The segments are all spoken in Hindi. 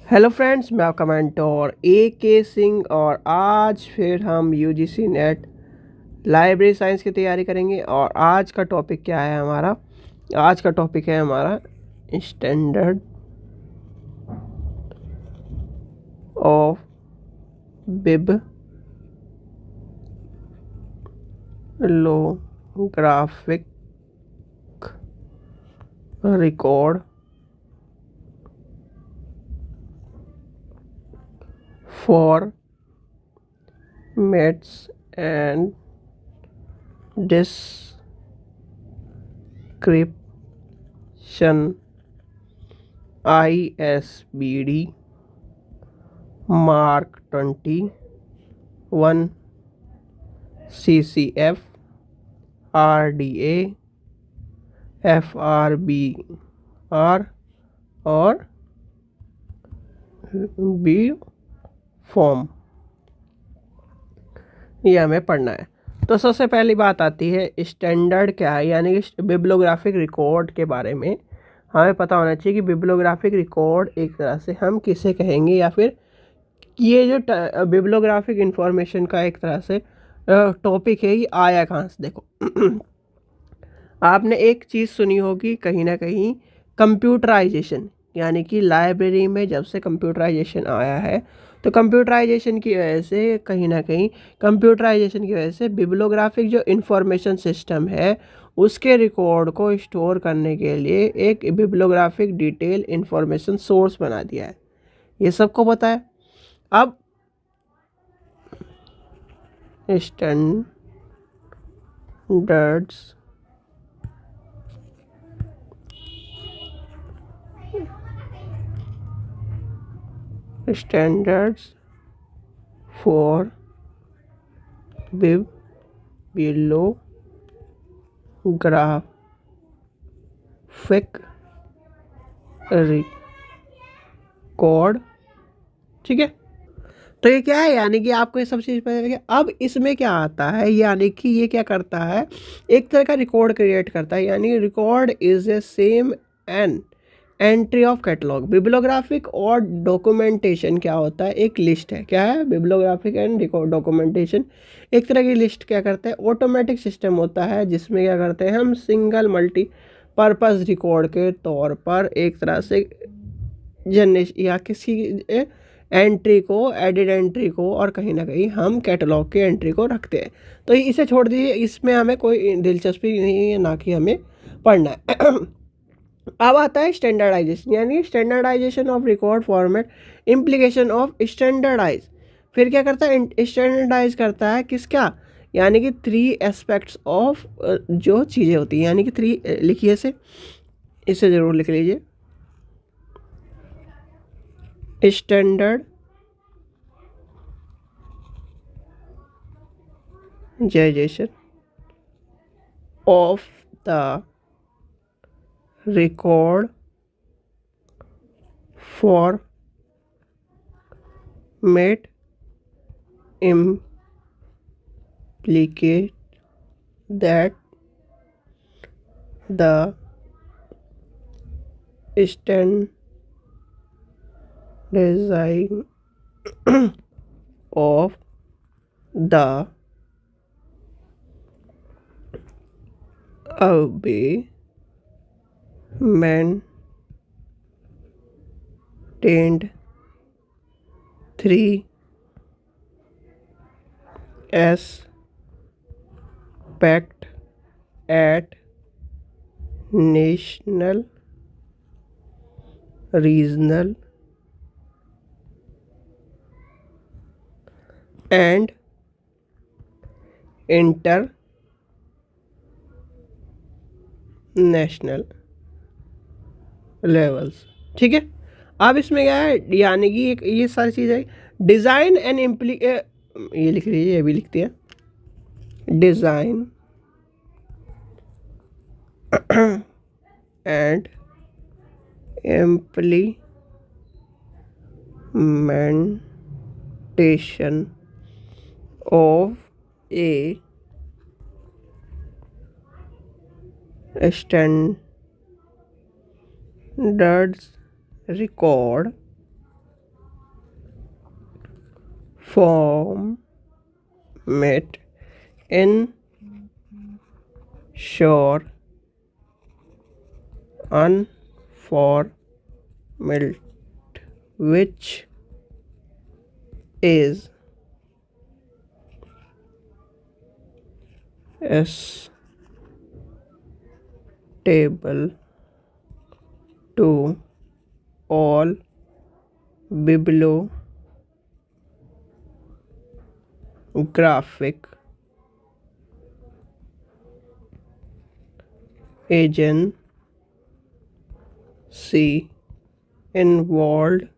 हेलो फ्रेंड्स, मैं आपका मेंटोर के सिंह और आज फिर हम यूजीसी नेट लाइब्रेरी साइंस की तैयारी करेंगे। और आज का टॉपिक क्या है हमारा? आज का टॉपिक है हमारा standard of bibliographic record for mates and description ISBD mark 21 CCF RDA FRBR और बी फॉर्म, ये हमें पढ़ना है। तो सबसे पहली बात आती है स्टैंडर्ड क्या है, यानी कि बिब्लोग्राफिक रिकॉर्ड के बारे में हमें पता होना चाहिए कि बिब्लोग्राफिक रिकॉर्ड एक तरह से हम किसे कहेंगे, या फिर ये जो बिब्लोग्राफिक इंफॉर्मेशन का एक तरह से टॉपिक है, ये आया कहाँ से। देखो आपने एक चीज़ सुनी होगी कहीं ना कहीं, कंप्यूटराइजेशन, यानी कि लाइब्रेरी में जब से कंप्यूटराइजेशन आया है तो कंप्यूटराइजेशन की वजह से कहीं ना कहीं कंप्यूटराइजेशन की वजह से बिब्लोग्राफिक जो इंफॉर्मेशन सिस्टम है उसके रिकॉर्ड को स्टोर करने के लिए एक बिब्लोग्राफिक डिटेल इंफॉर्मेशन सोर्स बना दिया है। ये सबको पता है। अब standards standards for bibliographic record, ठीक है। तो ये क्या है, यानी कि आपको ये सब चीज़ पता है। अब इसमें क्या आता है, यानी कि ये क्या करता है, एक तरह का रिकॉर्ड क्रिएट करता है। यानी record is a same an entry of catalogue. Bibliographic और डॉक्यूमेंटेशन क्या होता है, एक लिस्ट है। क्या है बिब्लोग्राफिक एंड डॉक्यूमेंटेशन? एक तरह की लिस्ट क्या करता है, ऑटोमेटिक सिस्टम होता है जिसमें क्या करते हैं हम सिंगल मल्टी पर्पज़ रिकॉर्ड के तौर पर एक तरह से जनरेशन या किसी एंट्री को, एडिड एंट्री को, और कहीं ना कहीं हम कैटलॉग के एंट्री को रखते हैं। तो इसे छोड़ दीजिए, इसमें हमें कोई दिलचस्पी नहीं है, ना कि हमें पढ़ना है। अब आता है स्टैंडर्डाइजेशन, यानी standardization of record format, implication of standardize. फिर क्या करता है, स्टैंडर्डाइज करता है किसका, यानी कि थ्री एस्पेक्ट्स ऑफ जो चीज़ें होती हैं, यानी कि थ्री, लिखिए इसे ज़रूर लिख लीजिए। Standardization of the record format implicate that the standardizing of the maintained three aspect at national, regional and international levels, ठीक है। अब इसमें क्या है, यानी कि ये सारी चीज़ें डिज़ाइन एंड ये लिख लीजिए, ये भी लिखते हैं, design and implementation of A standards record format ensure unformat which is stable to all bibliographic agency involved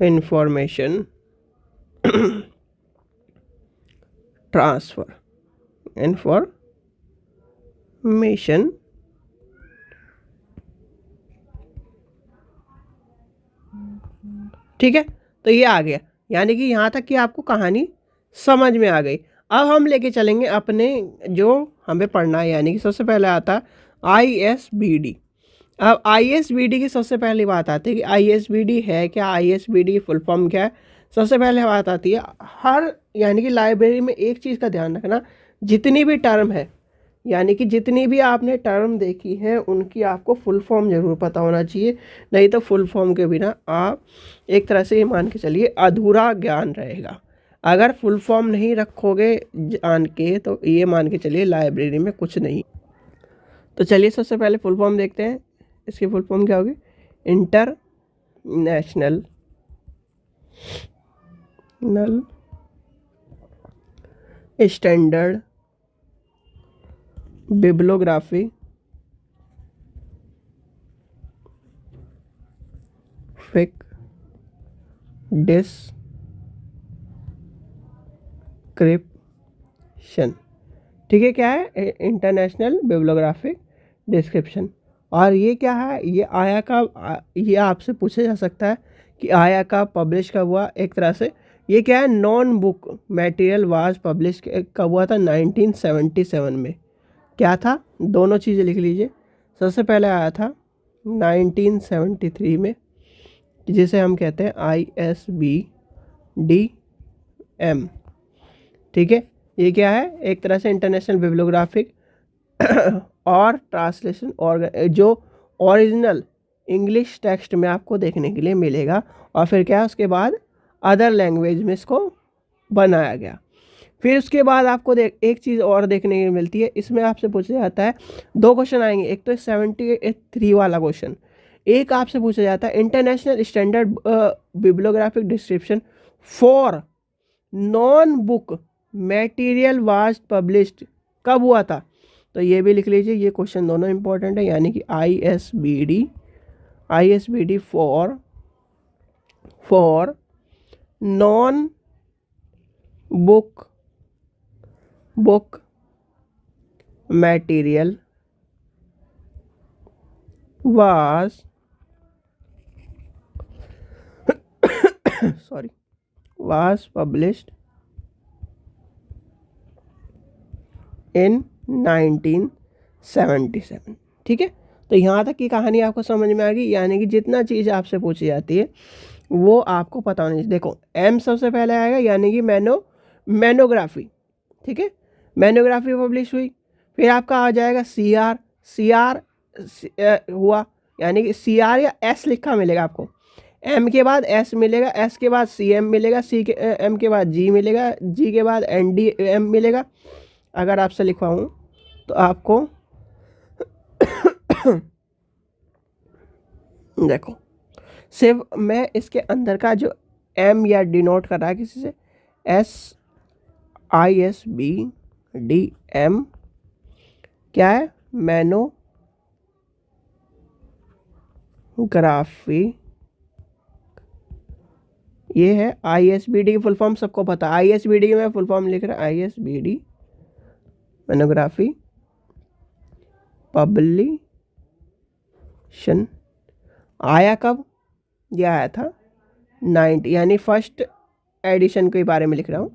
information transfer information ठीक है। तो ये आ गया, यानी कि यहाँ तक कि आपको कहानी समझ में आ गई। अब हम लेके चलेंगे अपने जो हमें पढ़ना है, यानी कि सबसे पहले आता ISBD। अब ISBD की सबसे पहली बात आती है कि ISBD है क्या, ISBD की फुल फॉर्म क्या है। सबसे पहले बात आती है, हर यानी कि लाइब्रेरी में एक चीज़ का ध्यान रखना, जितनी भी टर्म है, यानी कि जितनी भी आपने टर्म देखी है उनकी आपको फुल फॉर्म ज़रूर पता होना चाहिए, नहीं तो फुल फॉर्म के बिना आप एक तरह से ये मान के चलिए अधूरा ज्ञान रहेगा। अगर फुल फॉर्म नहीं रखोगे जान के तो ये मान के चलिए लाइब्रेरी में कुछ नहीं। तो चलिए सबसे पहले फुल फॉर्म देखते हैं। इसकी फुल फॉर्म क्या होगी, इंटरनेशनल स्टैंडर्ड बिब्लियोग्राफी डिस्क्रिप्शन। ठीक है, क्या है, इंटरनेशनल बिब्लियोग्राफिक डिस्क्रिप्शन। और ये क्या है, ये आया का, ये आपसे पूछा जा सकता है कि आया का पब्लिश कब हुआ। एक तरह से ये क्या है, non book material was publish कब हुआ था, 1977 में। क्या था, दोनों चीज़ें लिख लीजिए। सबसे पहले आया था 1973 में, जिसे हम कहते हैं ISBDM। ठीक है, ये क्या है, एक तरह से इंटरनेशनल बिब्लियोग्राफिक और ट्रांसलेशन और जो ओरिजिनल इंग्लिश टेक्स्ट में आपको देखने के लिए मिलेगा। और फिर क्या है, उसके बाद अदर लैंग्वेज में इसको बनाया गया। फिर उसके बाद आपको एक चीज़ और देखने को मिलती है, इसमें आपसे पूछा जाता है, दो क्वेश्चन आएंगे। एक तो 73 वाला क्वेश्चन, एक आपसे पूछा जाता है international standard bibliographic description for non book material was published कब हुआ था। तो ये भी लिख लीजिए, ये क्वेश्चन दोनों इंपॉर्टेंट है, यानी कि ISBD for non book material was published in 1977। ठीक है, तो यहाँ तक की कहानी आपको समझ में आ गई, यानी कि जितना चीज़ आपसे पूछी जाती है वो आपको पता होनी चाहिए। देखो M सबसे पहले आएगा, यानी कि मैनोग्राफी। ठीक है, मैनोग्राफी पब्लिश हुई। फिर आपका आ जाएगा CR हुआ, यानी कि CR या S लिखा मिलेगा आपको। M के बाद S मिलेगा, S के बाद CM मिलेगा, M के बाद G मिलेगा, G के बाद NDM मिलेगा। अगर आपसे लिखवाऊँ तो आपको देखो, सिर्फ मैं इसके अंदर का जो M या डिनोट कर रहा है किसी से, ISBDM क्या है, मैनोग्राफी। ये है ISBD की फुल फॉर्म सबको पता है। ISBD की मैं फुल फॉर्म लिख रहा हूँ, ISBD मैनोग्राफी पब्लिशन। आया कब, यह आया था 90, यानी फर्स्ट एडिशन के बारे में लिख रहा हूँ,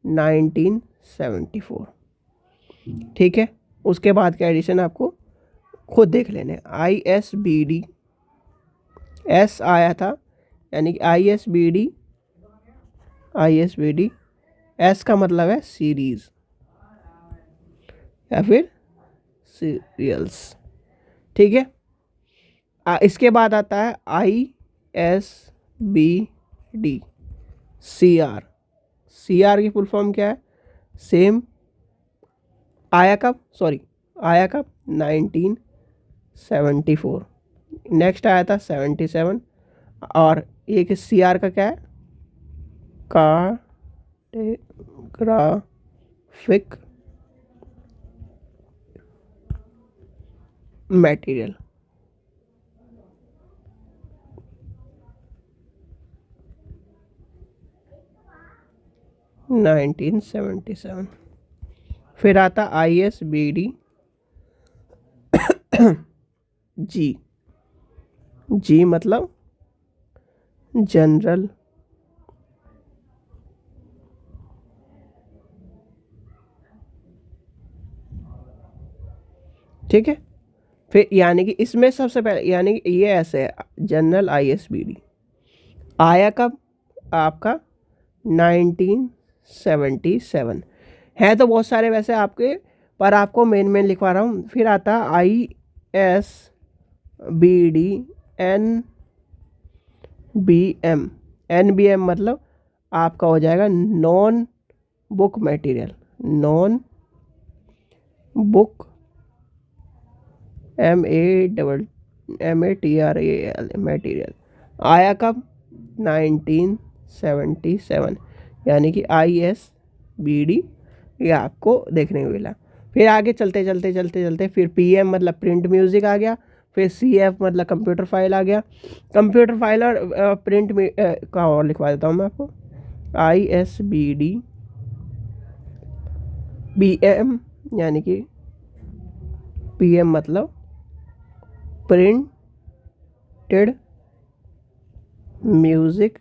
1974। ठीक है, उसके बाद का एडिशन आपको खुद देख लेने। ISBD S आया था यानी कि ISBD, एस का मतलब है सीरीज या फिर सीरियल्स, ठीक है। इसके बाद आता है ISBD, CR की फुल फॉर्म क्या है? सेम। आया कब 1974। नेक्स्ट आया था 77। और एक CR का क्या है? Cartographic material. नाइनटीन 77। फिर आता ISBD जी मतलब जनरल ठीक है। फिर यानी कि इसमें सबसे पहले यानी कि ये ऐसे है, जनरल ISBD आया कब? आपका 1977 है। तो बहुत सारे वैसे आपके, पर आपको मेन लिखवा रहा हूँ। फिर आता ISBD NBM मतलब आपका हो जाएगा non book material, non book MATRIAL material. आया कब? 1977, यानी कि ISBD ये आपको देखने को मिला। फिर आगे चलते फिर PM मतलब प्रिंट म्यूजिक आ गया। फिर CF मतलब कंप्यूटर फाइल आ गया। कंप्यूटर फाइल और प्रिंट में का और लिखवा देता हूँ मैं आपको। ISBD PM यानी कि PM मतलब प्रिंटेड म्यूजिक,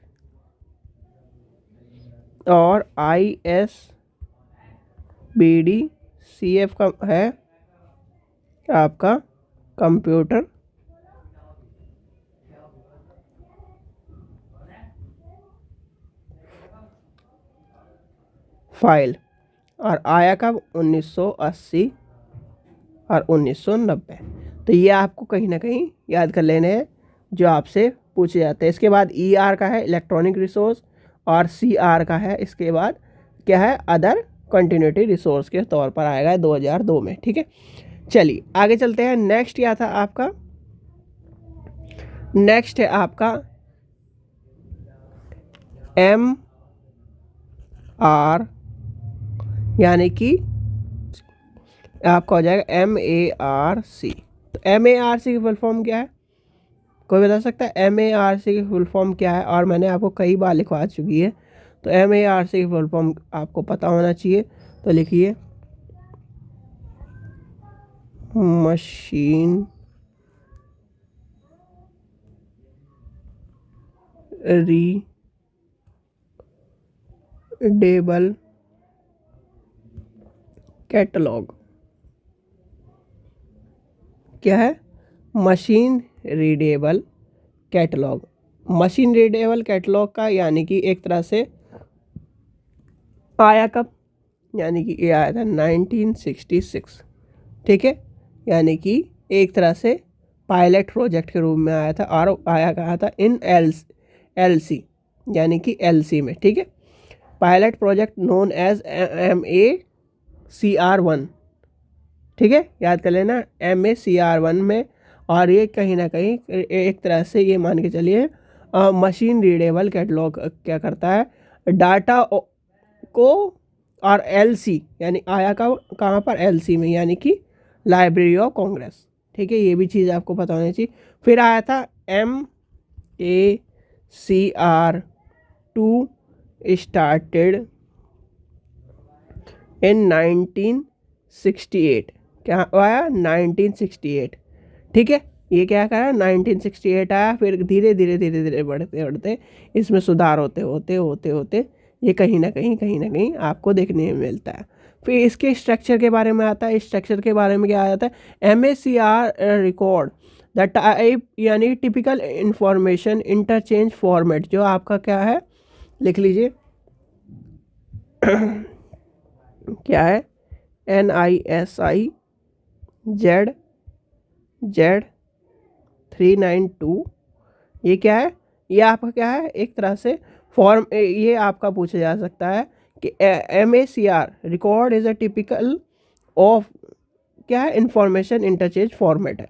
और ISBD CF का है आपका कंप्यूटर फाइल। और आया कब? 1980 और 1990। तो ये आपको कहीं ना कहीं याद कर लेने हैं जो आपसे पूछे जाते हैं। इसके बाद ER का है इलेक्ट्रॉनिक रिसोर्स, और CR का है इसके बाद क्या है? अदर कंटिन्यूटी रिसोर्स के तौर पर आएगा 2002 में, ठीक है। चलिए आगे चलते हैं। नेक्स्ट क्या था आपका? नेक्स्ट है आपका MR, यानी कि आपका हो जाएगा MARC। तो MARC की फुल फॉर्म क्या है? कोई बता सकता है MARC की फुल फॉर्म क्या है? और मैंने आपको कई बार लिखवा चुकी है, तो MARC की फुल फॉर्म आपको पता होना चाहिए। तो लिखिए मशीन रीडेबल कैटलॉग। क्या है? Machine readable catalogue. Machine readable catalogue का यानी कि एक तरह से आया कब? यानी कि ये आया था 1966, ठीक है। यानी कि एक तरह से पायलट प्रोजेक्ट के रूप में आया था, और आया कहा था इन LC यानी कि LC में, ठीक है। Pilot project known as MACR1, ठीक है, याद कर लेना MACR1 में। और ये कहीं ना कहीं एक तरह से ये मान के चलिए मशीन रीडेबल कैटलॉग क्या करता है? डाटा को, और LC यानी आया का कहाँ पर? LC में, यानी कि लाइब्रेरी ऑफ कांग्रेस, ठीक है। ये भी चीज़ आपको पता होनी चाहिए। फिर आया था MACR2 स्टार्टेड इन 1968। क्या आया? 1968, ठीक है। ये क्या करा? 1968 आया। फिर धीरे धीरे बढ़ते इसमें सुधार होते ये कहीं ना कहीं आपको देखने में मिलता है। फिर इसके स्ट्रक्चर के बारे में आता है। स्ट्रक्चर के बारे में क्या आ जाता है? MACR रिकॉर्ड द टाइप यानी टिपिकल इंफॉर्मेशन इंटरचेंज फॉर्मेट, जो आपका क्या है, लिख लीजिए क्या है, NISI Z392, ये क्या है, ये आपका क्या है, एक तरह से फॉर्म, ये आपका पूछा जा सकता है कि MACR record is a typical of क्या है, इंफॉर्मेशन इंटरचेंज फॉर्मेट है।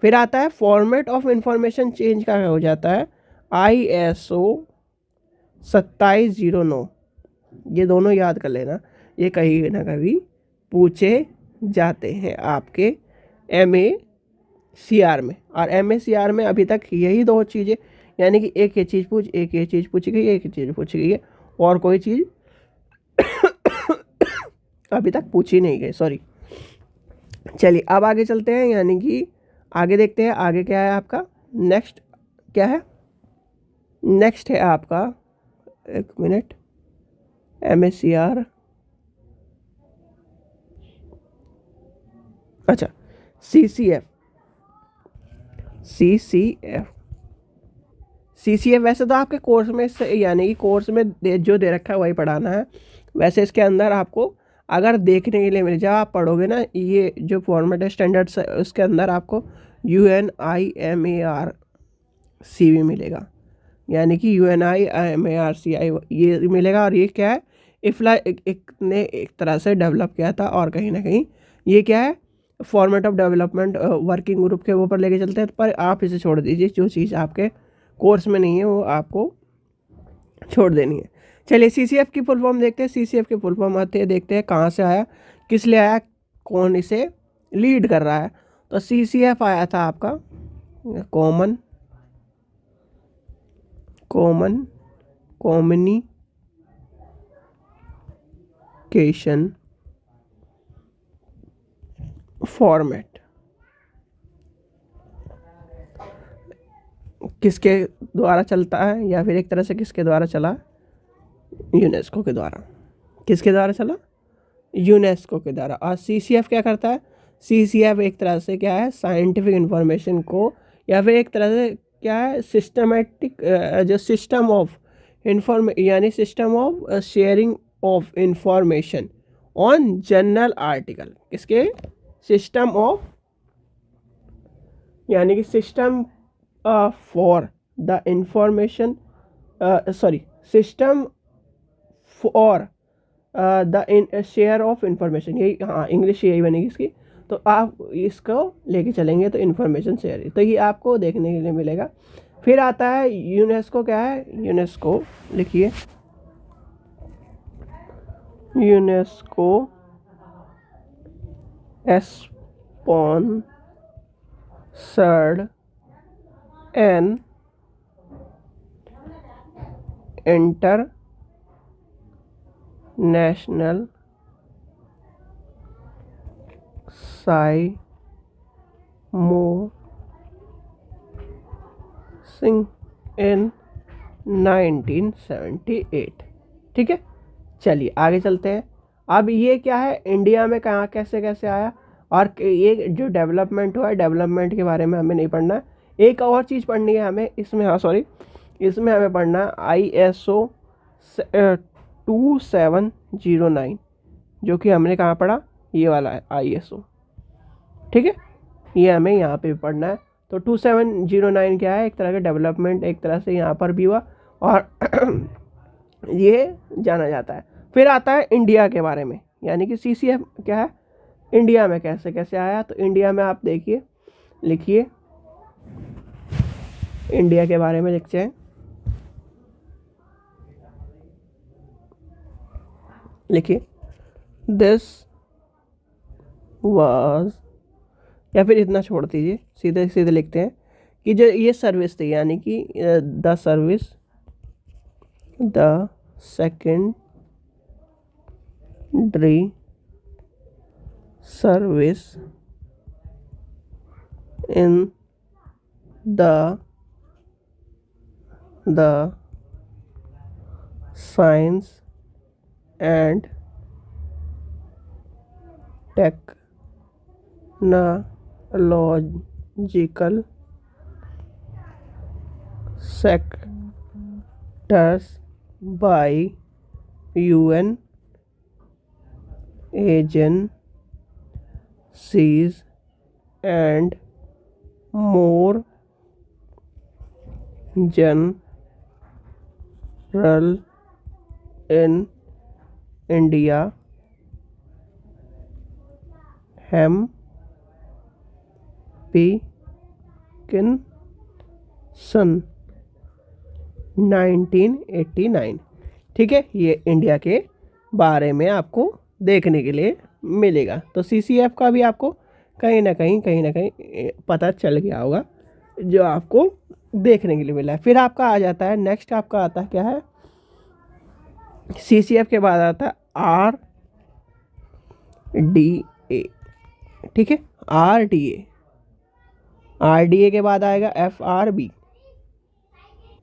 फिर आता है फॉर्मेट ऑफ इंफॉर्मेशन चेंज का हो जाता है ISO 2709, ये दोनों याद कर लेना, ये कहीं ना कहीं पूछे जाते हैं आपके MACR में। और MACR में अभी तक यही दो चीज़ें, यानी कि एक ये चीज़ पूछी गई, एक चीज़ पूछी गई है, और कोई चीज़ अभी तक पूछी नहीं गई, सॉरी। चलिए अब आगे चलते हैं, यानी कि आगे देखते हैं आगे क्या है आपका। नेक्स्ट क्या है, नेक्स्ट है आपका, एक मिनट, MACR, अच्छा CCF वैसे तो आपके कोर्स में, यानी कि कोर्स में जो दे रखा है वही पढ़ाना है। वैसे इसके अंदर आपको अगर देखने के लिए मिल जाए, आप पढ़ोगे ना, ये जो फॉर्मेट है स्टैंडर्ड से, उसके अंदर आपको UNIMARC भी मिलेगा, यानी कि UNIMARC ये मिलेगा। और ये क्या है, इफ्ला ने एक तरह से डेवलप किया था, और कहीं ना कहीं ये क्या है, format of development working group के ऊपर लेके चलते हैं। पर आप इसे छोड़ दीजिए, जो चीज़ आपके कोर्स में नहीं है वो आपको छोड़ देनी है। चलिए CCF की फुल फॉर्म देखते हैं। CCF की फुल फॉर्म आते हैं, देखते हैं कहाँ से आया, किस लिए आया, कौन इसे लीड कर रहा है। तो CCF आया था आपका कॉमन कम्युनिकेशन फॉर्मेट। किसके द्वारा चलता है, या फिर एक तरह से किसके द्वारा चला, यूनेस्को के द्वारा। किसके द्वारा चला, यूनेस्को के द्वारा। और CCF क्या करता है, CCF एक तरह से क्या है, साइंटिफिक इंफॉर्मेशन को, या फिर एक तरह से क्या है, सिस्टमेटिक, जो सिस्टम ऑफ यानी system of sharing of information on journal article. किसके, सिस्टम ऑफ, यानी कि system for the information, sorry, system for the share of information, यही, हाँ इंग्लिश यही बनेगी इसकी। तो आप इसको लेके चलेंगे तो इंफॉर्मेशन शेयर, तो ये आपको देखने के लिए मिलेगा। फिर आता है यूनेस्को, क्या है, यूनेस्को लिखिए, यूनेस्को स्पॉन्सर्ड एन इंटरनेशनल साइमोसिंग इन 1978। ठीक है, चलिए आगे चलते हैं। अब ये क्या है, इंडिया में कहाँ कैसे कैसे आया, और ये जो डेवलपमेंट हुआ है, डेवलपमेंट के बारे में हमें नहीं पढ़ना है। एक और चीज़ पढ़नी है हमें इसमें, हाँ सॉरी, इसमें हमें पढ़ना है ISO 2709, जो कि हमने कहाँ पढ़ा, ये वाला है ISO। ठीक है, ये हमें यहाँ पे भी पढ़ना है। तो 2709 क्या है, एक तरह का डेवलपमेंट एक तरह से यहाँ पर भी हुआ, और ये जाना जाता है। फिर आता है इंडिया के बारे में, यानी कि CCF क्या है, इंडिया में कैसे कैसे आया। तो इंडिया में आप देखिए, लिखिए, इंडिया के बारे में लिखते हैं, लिखिए, दिस वाज, या फिर इतना छोड़ दीजिए, सीधे सीधे लिखते हैं कि जो ये सर्विस थी, यानी कि the service, the secondary service in the science and technological sectors by UN agencies and more general in India. सन 1989। ठीक है, ये इंडिया के बारे में आपको देखने के लिए मिलेगा। तो CCF का भी आपको कहीं ना कहीं पता चल गया होगा, जो आपको देखने के लिए मिला है। फिर आपका आ जाता है, नेक्स्ट आपका आता है क्या है, CCF के बाद आता है RDA। ठीक है, RDA के बाद आएगा FRB।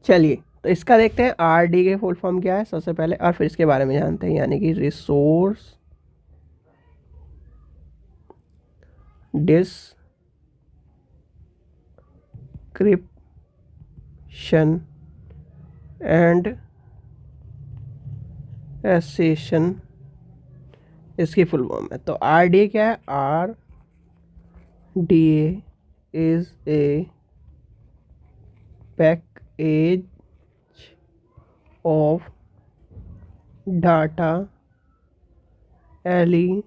चलिए, तो इसका देखते हैं RD के फुल फॉर्म क्या है सबसे पहले, और फिर इसके बारे में जानते हैं। यानी कि रिसोर्स डिस्क्रिप्शन एंड एसेशन, इसकी फुल फॉर्म है। तो RDA क्या है, RDA is a package of data elements,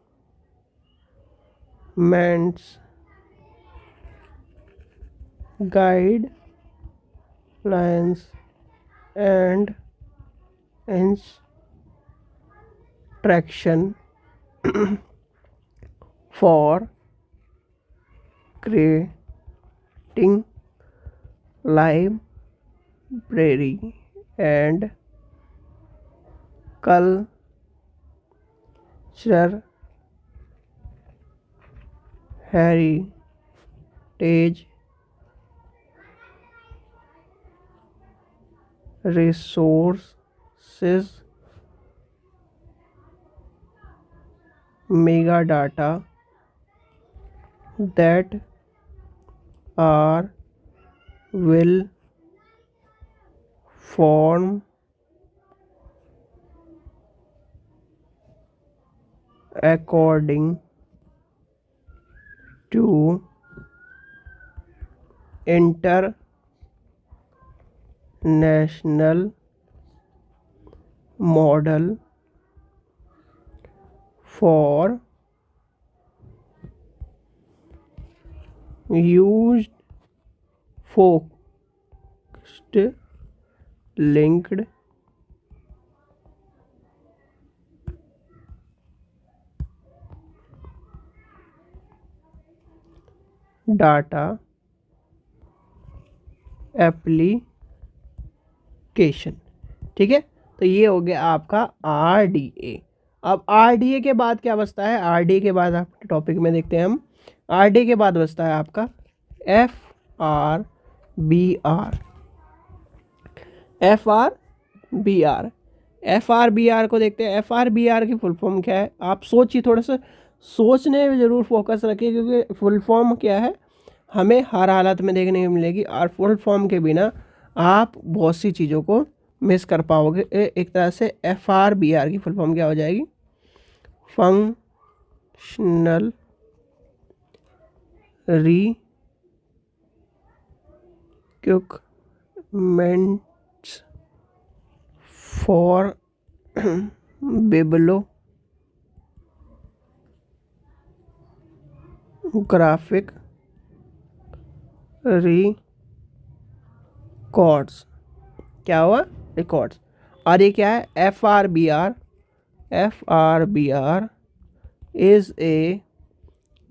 guidelines and instruction for creating library and culture heritage resources, megadata that are will form according to international model for used focused linked data application. ठीक है, तो ये हो गया आपका RDA। अब RDA के बाद क्या बचता है, RDA के बाद आपके टॉपिक में देखते हैं हम। RDA के बाद बचता है आपका FRBR। FRBR को देखते हैं। FRBR की फुल फॉर्म क्या है, आप सोचिए, थोड़ा सा सोचने में ज़रूर फोकस रखिए, क्योंकि फुल फॉर्म क्या है हमें हर हालत में देखने को मिलेगी, और फुल फॉर्म के बिना आप बहुत सी चीज़ों को मिस कर पाओगे। एक तरह से FRBR की फुल फॉर्म क्या हो जाएगी, functional requirements for bibliographic records. क्या हुआ, रिकॉर्ड्स। और ये क्या है, FRBR is a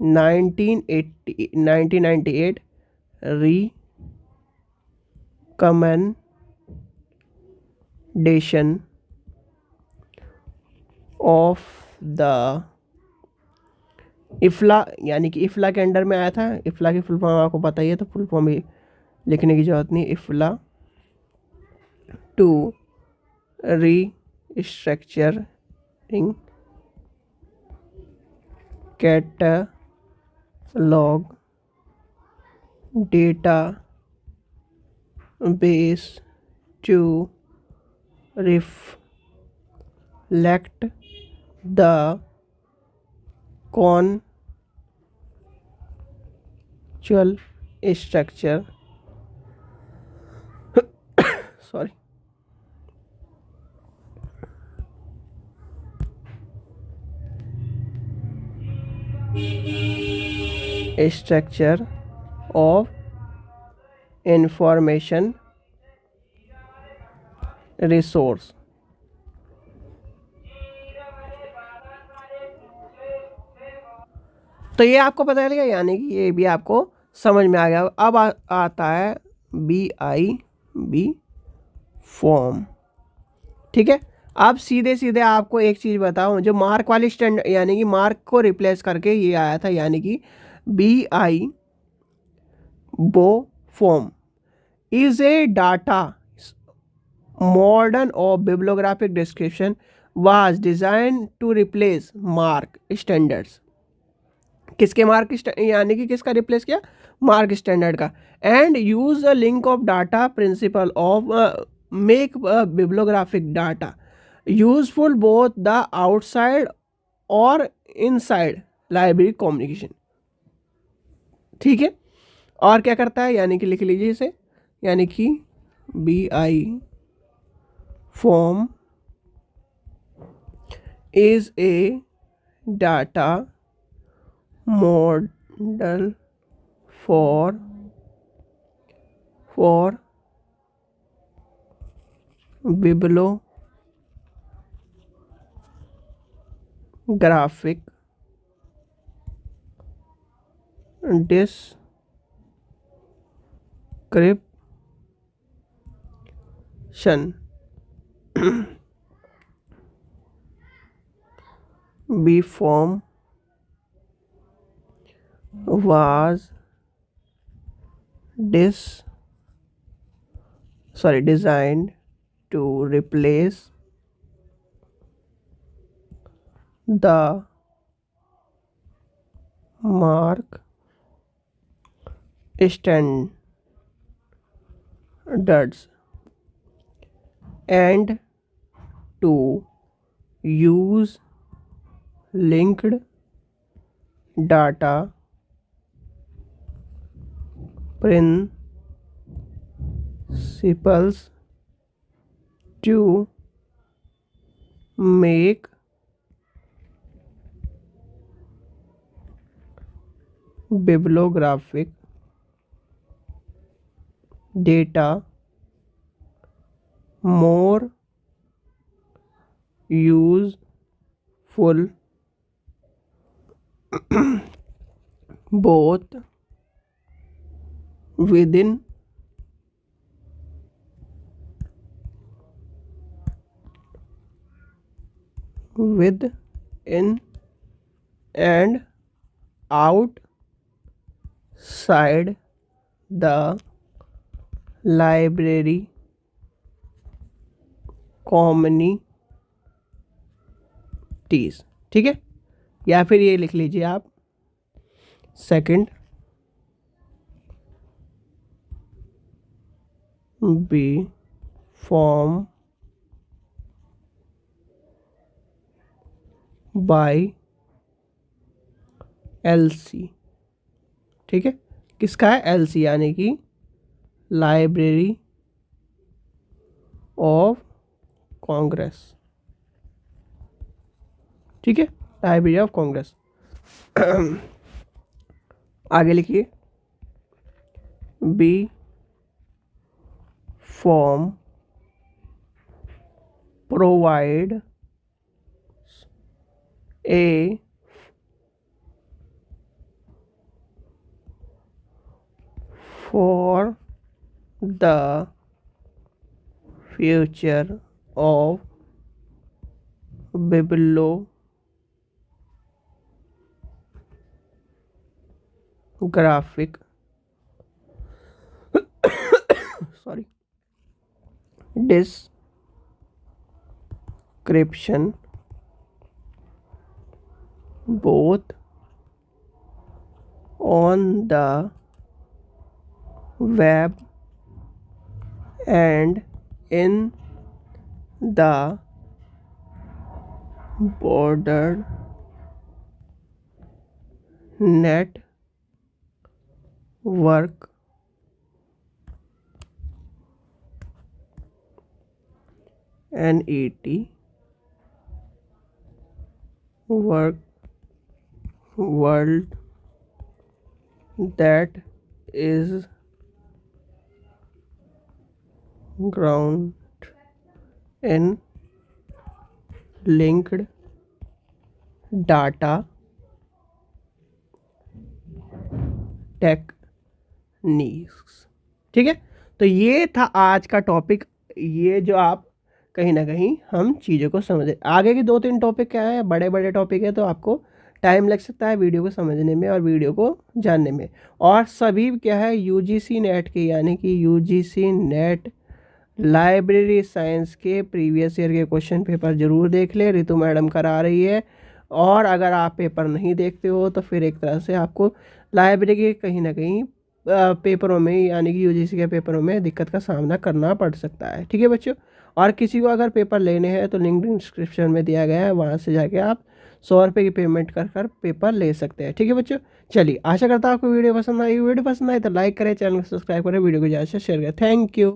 1998 recommendation of the IFLA, यानी कि इफ्ला के अंडर में आया था। इफ्ला की फुल फॉर्म आपको पता ही है, तो फुल फॉर्म ही लिखने की जरूरत नहीं। IFLA to restructuring catalogue data base to reflect the conceptual structure, sorry, structure of information resource। तो ये आपको पता चल गया, यानी कि ये भी आपको समझ में आ गया। अब आता है BIB फॉर्म। ठीक है, अब सीधे सीधे आपको एक चीज़ बताऊं, जो मार्क वाली स्टैंड यानी कि मार्क को रिप्लेस करके ये आया था, यानी कि BI बो form is a data model और bibliographic description was designed to replace MARC standards. किसके मार्क यानी कि किसका रिप्लेस किया, मार्क स्टैंडर्ड का। And use a link of data principle of make bibliographic data useful both the outside और इनसाइड लाइब्रेरी कम्युनिकेशन। ठीक है, और क्या करता है, यानी कि लिख लीजिए इसे, यानी कि BI form is a data model for bibliographic description B form was designed to replace the mark standards and to use linked data principles to make bibliographic data more useful both within and outside the library communities। ठीक है, या फिर ये लिख लीजिए आप, second B form by LC। ठीक है, किसका है, LC, यानी कि लाइब्रेरी ऑफ कांग्रेस। ठीक है, लाइब्रेरी ऑफ कांग्रेस। आगे लिखिए, B form provide a for the future of bibliographic sorry description both on the web and in the border network NET world that is ground in linked data techniques. ठीक है, तो ये था आज का टॉपिक। ये जो आप कहीं ना कहीं हम चीज़ों को समझे, आगे की 2-3 टॉपिक क्या है, बड़े बड़े टॉपिक है, तो आपको टाइम लग सकता है वीडियो को समझने में और वीडियो को जानने में। और सभी क्या है, यूजीसी नेट के, यानी कि यूजीसी नेट लाइब्रेरी साइंस के प्रीवियस ईयर के क्वेश्चन पेपर जरूर देख ले, रितु मैडम करा रही है। और अगर आप पेपर नहीं देखते हो तो फिर एक तरह से आपको लाइब्रेरी के कहीं ना कहीं पेपरों में, यानी कि यूजीसी के पेपरों में दिक्कत का सामना करना पड़ सकता है। ठीक है बच्चों, और किसी को अगर पेपर लेने हैं तो लिंक डिस्क्रिप्शन में दिया गया है, वहाँ से जाके आप 100 रुपये की पेमेंट कर पेपर ले सकते हैं। ठीक है बच्चों, चलिए आशा करता हूँ आपको वीडियो पसंद आई। वीडियो पसंद आई तो लाइक करें, चैनल को सब्सक्राइब करें, वीडियो को ज़्यादा से शेयर करें। Thank you.